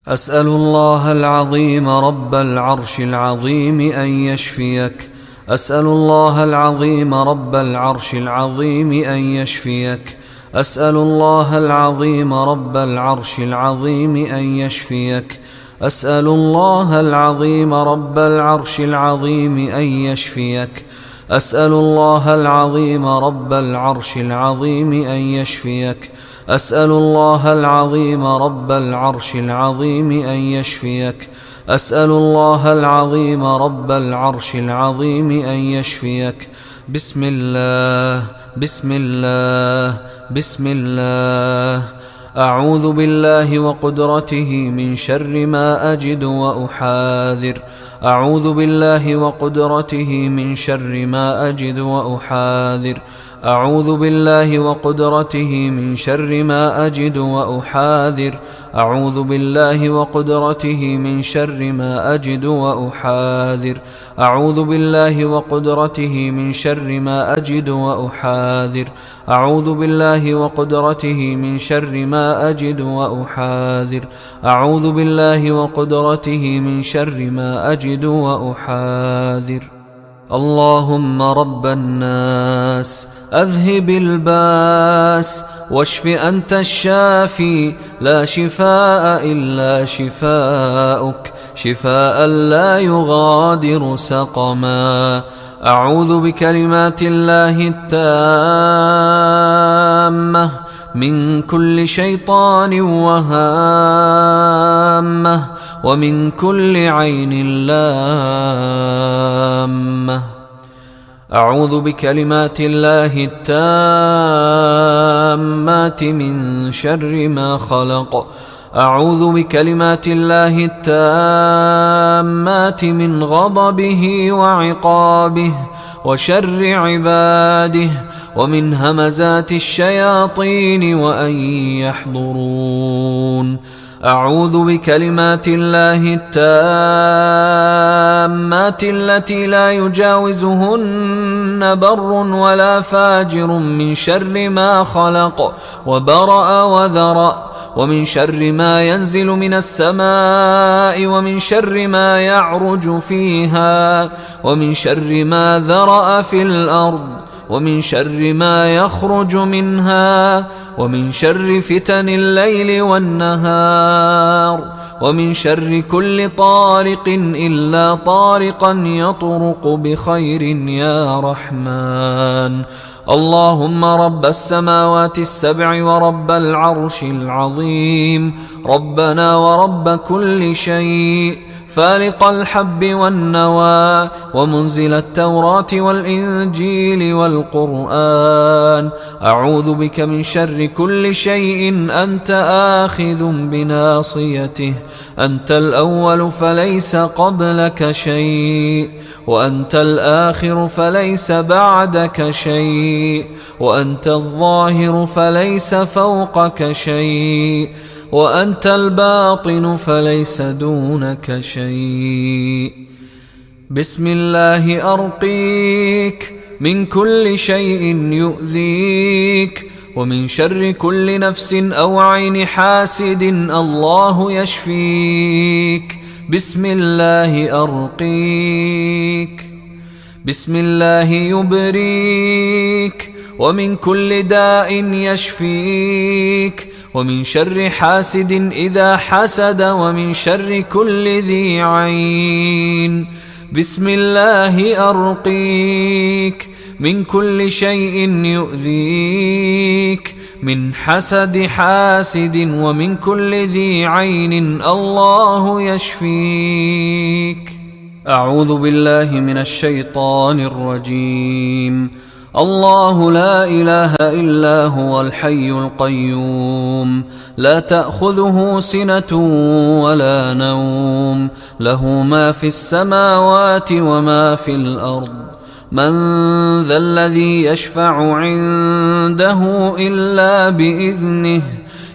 أسأل الله العظيم رب العرش العظيم أن يشفيك. أسأل الله العظيم رب العرش العظيم أن يشفيك. أسأل الله العظيم رب العرش العظيم أن يشفيك. أسأل الله العظيم رب العرش العظيم أن يشفيك. أسأل الله العظيم رب العرش العظيم أن يشفيك. أسأل الله العظيم رب العرش العظيم أن يشفيك. أسأل الله العظيم رب العرش العظيم أن يشفيك. بسم الله بسم الله بسم الله. أعوذ بالله وقدرته من شر ما أجد وأحاذر. أعوذ بالله وقدرته من شر ما أجد وأحاذر. أعوذ بالله وقدرته من شر ما أجد وأحاذر. أعوذ بالله وقدرته من شر ما أجد وأحاذر. أعوذ بالله وقدرته من شر ما أجد وأحاذر. أعوذ بالله وقدرته من شر ما أجد وأحاذر. أعوذ بالله وقدرته من شر ما أجد وأحاذر. اللهم رب الناس أذهب الباس واشف أنت الشافي لا شفاء إلا شفاؤك شفاء لا يغادر سقما. أعوذ بكلمات الله التامة من كل شيطان وهامة ومن كل عين لامة. أعوذ بكلمات الله التامات من شر ما خلق. أعوذ بكلمات الله التامات من غضبه وعقابه وشر عباده ومن همزات الشياطين وأن يحضرون. أعوذ بكلمات الله التامات التي لا يجاوزهن بر ولا فاجر من شر ما خلق وبرأ وذرأ ومن شر ما ينزل من السماء ومن شر ما يعرج فيها ومن شر ما ذرأ في الأرض ومن شر ما يخرج منها ومن شر فتن الليل والنهار ومن شر كل طارق إلا طارقا يطرق بخير يا رحمن. اللهم رب السماوات السبع ورب العرش العظيم ربنا ورب كل شيء فالق الحب والنوى ومنزل التوراة والإنجيل والقرآن. أعوذ بك من شر كل شيء أنت آخذ بناصيته. أنت الأول فليس قبلك شيء وأنت الآخر فليس بعدك شيء وأنت الظاهر فليس فوقك شيء وأنت الباطن فليس دونك شيء. بسم الله أرقيك من كل شيء يؤذيك ومن شر كل نفس أو عين حاسد الله يشفيك. بسم الله أرقيك. بسم الله يبريك ومن كل داء يشفيك ومن شر حاسد إذا حسد ومن شر كل ذي عين. بسم الله أرقيك من كل شيء يؤذيك من حسد حاسد ومن كل ذي عين الله يشفيك. أعوذ بالله من الشيطان الرجيم. الله لا إله إلا هو الحي القيوم لا تأخذه سنة ولا نوم له ما في السماوات وما في الأرض. من ذا الذي يشفع عنده إلا بإذنه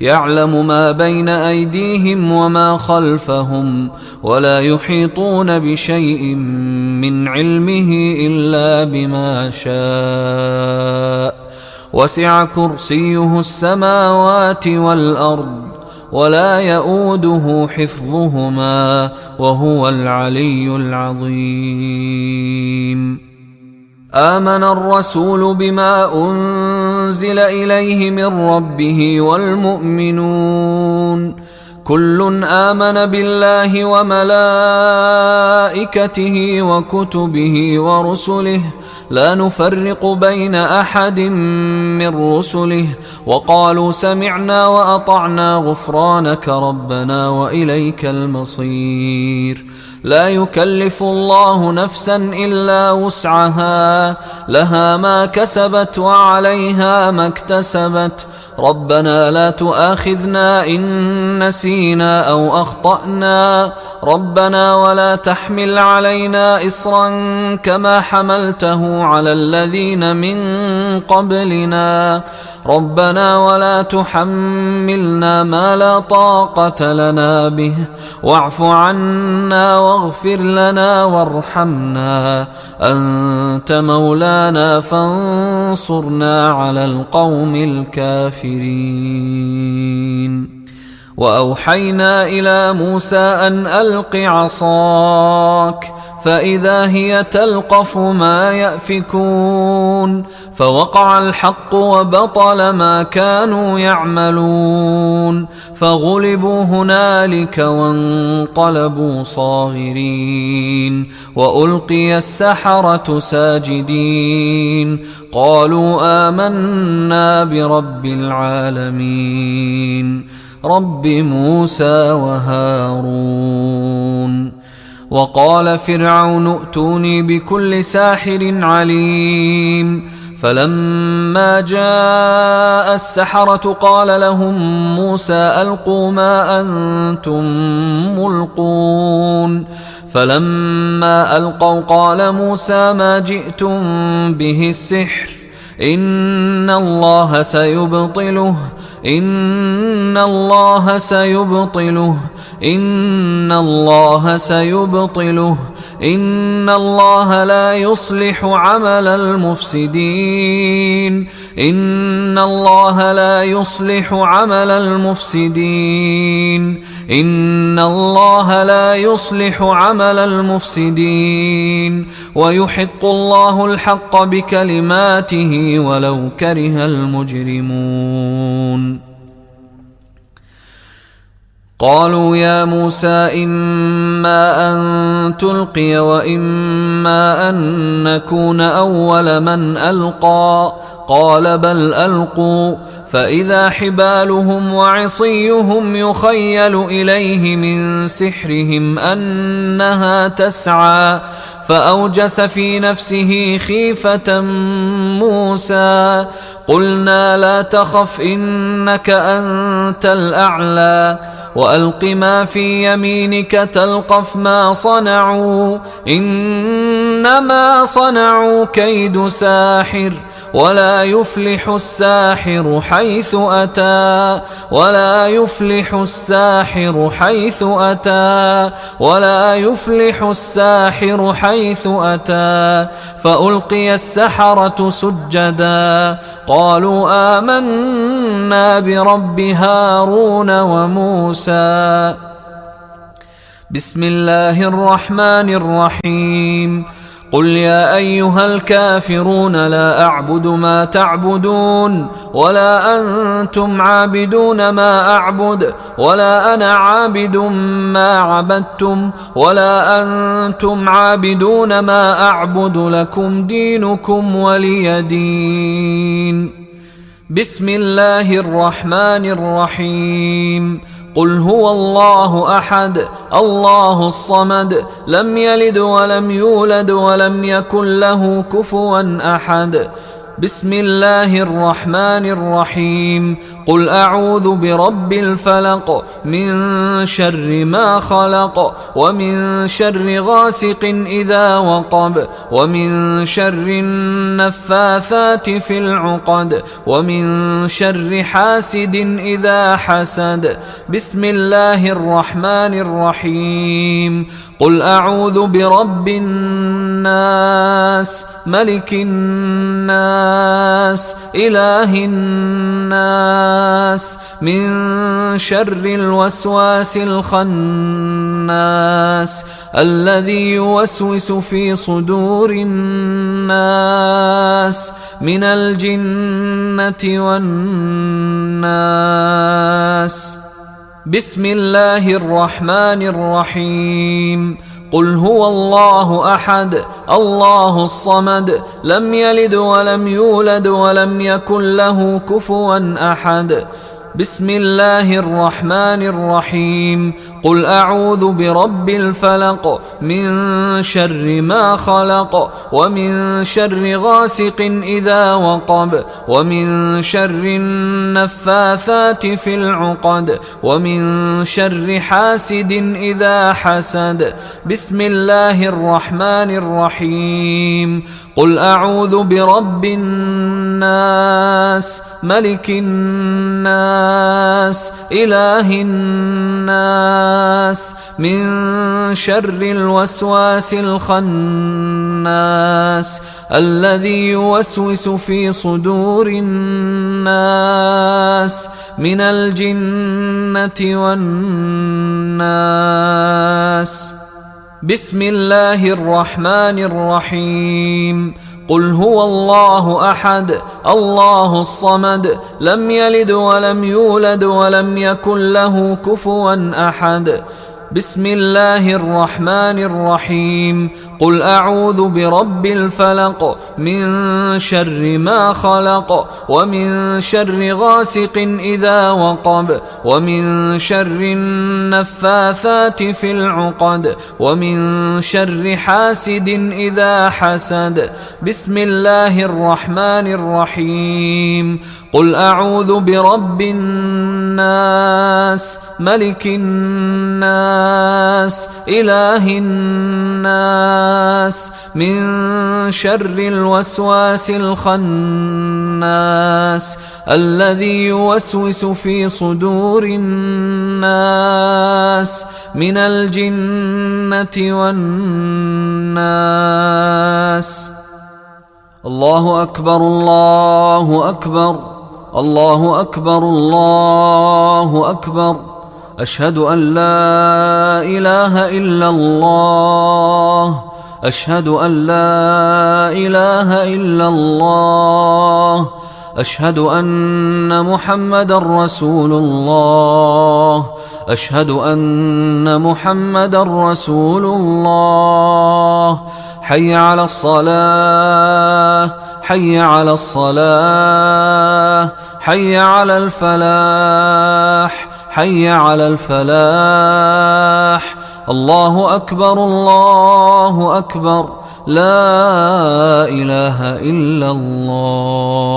يعلم ما بين أيديهم وما خلفهم ولا يحيطون بشيء من علمه إلا بما شاء. وسع كرسيه السماوات والأرض ولا يؤوده حفظهما وهو العلي العظيم. آمن الرسول بما أنزل إليه من ربه والمؤمنون كل آمن بالله وملائكته وكتبه ورسله لا نفرق بين أحد من رسله وقالوا سمعنا وأطعنا غفرانك ربنا وإليك المصير. لا يكلف الله نفسا إلا وسعها لها ما كسبت وعليها ما اكتسبت ربنا لا تؤاخذنا إن نسينا أو أخطأنا ربنا ولا تحمل علينا إصرا كما حملته على الذين من قبلنا ربنا ولا تحملنا ما لا طاقة لنا به واعف عنا واغفر لنا وارحمنا أنت مولانا فانصرنا على القوم الكافرين. وأوحينا إلى موسى أن ألق عصاك فإذا هي تلقف ما يأفكون فوقع الحق وبطل ما كانوا يعملون فغلبوا هنالك وانقلبوا صاغرين وألقي السحرة ساجدين قالوا آمنا برب العالمين رب موسى وهارون. وقال فرعون ائتوني بكل ساحر عليم فلما جاء السحرة قال لهم موسى ألقوا ما أنتم ملقون فلما ألقوا قال موسى ما جئتم به السحر إن الله سيبطله إن الله سيبطله إن الله سيبطله إن الله لا يصلح عمل المفسدين إن الله لا يصلح عمل المفسدين إن الله لا يصلح عمل المفسدين ويحق الله الحق بكلماته ولو كره المجرمون. قالوا يا موسى إما أن تلقي وإما أن نكون أول من ألقى قال بل ألقوا فإذا حبالهم وعصيهم يخيل إليه من سحرهم أنها تسعى فأوجس في نفسه خيفة موسى قلنا لا تخف إنك أنت الأعلى وألق ما في يمينك تلقف ما صنعوا إنما صنعوا كيد ساحر ولا يفلح الساحر حيث أتى ولا يفلح الساحر حيث أتى ولا يفلح الساحر حيث أتى فألقي السحرة سجدا قالوا آمنا برب هارون وموسى. بسم الله الرحمن الرحيم قل يا أيها الكافرون لا أعبد ما تعبدون ولا أنتم عابدون ما أعبد ولا أنا عابد ما عبدتم ولا أنتم عابدون ما أعبد لكم دينكم ولي دين. بسم الله الرحمن الرحيم قل هو الله أحد الله الصمد لم يلد ولم يولد ولم يكن له كفوا أحد. بسم الله الرحمن الرحيم قل أعوذ برب الفلق من شر ما خلق ومن شر غاسق إذا وقب ومن شر النفاثات في العقد ومن شر حاسد إذا حسد. بسم الله الرحمن الرحيم قل أعوذ برب الناس ملك الناس الناس إله الناس من شر الوسواس الخناس الذي يوسوس في صدور الناس من الجنة والناس. بسم الله الرحمن الرحيم. قل هو الله أحد الله الصمد لم يلد ولم يولد ولم يكن له كفوا أحد. بسم الله الرحمن الرحيم. قل أعوذ برب الفلق من شر ما خلق ومن شر غاسق إذا وقب ومن شر النفاثات في العقد ومن شر حاسد إذا حسد. بسم الله الرحمن الرحيم. قل أعوذ برب الناس ملك الناس إله الناس من شر الوسواس الخناس الذي يوسوس في صدور الناس من الجنة والناس. بسم الله الرحمن الرحيم. قل هو الله أحد الله الصمد لم يلد ولم يولد ولم يكن له كفوا أحد. بسم الله الرحمن الرحيم. قل أعوذ برب الفلق من شر ما خلق ومن شر غاسق إذا وقب ومن شر النفاثات في العقد ومن شر حاسد إذا حسد. بسم الله الرحمن الرحيم. قل أعوذ برب الناس ملك الناس إله الناس من شر الوسواس الخناس الذي يوسوس في صدور الناس من الجنة والناس. الله أكبر الله أكبر الله أكبر الله أكبر. أشهد أن لا إله إلا الله أشهد أن لا إله إلا الله أشهد أن محمدا رسول الله أشهد أن محمدا رسول الله. حي على الصلاة حي على الصلاة حي على الفلاح حي على الفلاح. الله أكبر الله أكبر لا إله إلا الله.